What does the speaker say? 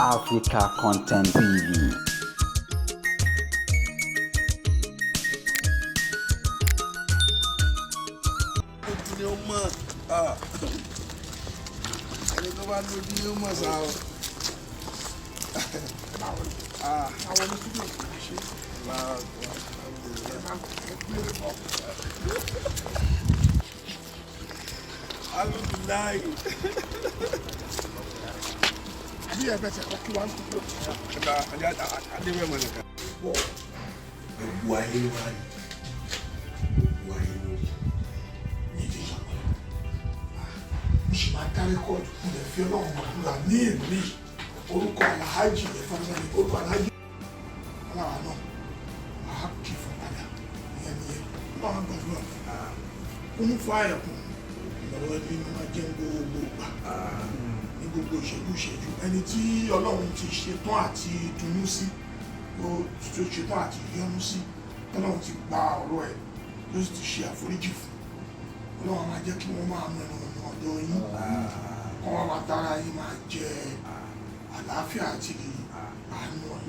Africa Content TV. Ẹni tí Ọlọ́run ti ṣetán àti dùnnú sí, ó ti ṣetán àti yọ́nú sí, Ọlọ́run ti gba ọ̀rọ̀ ẹ̀ ló sì ti ṣe àforíjì fún. Ọlọ́run máa jẹ́ kí wọ́n máa mú ẹnu ọ̀dọ̀ yín, kọ́ wọ́n máa dára yín máa jẹ àlàáfíà àti àánú Ọlọ́run.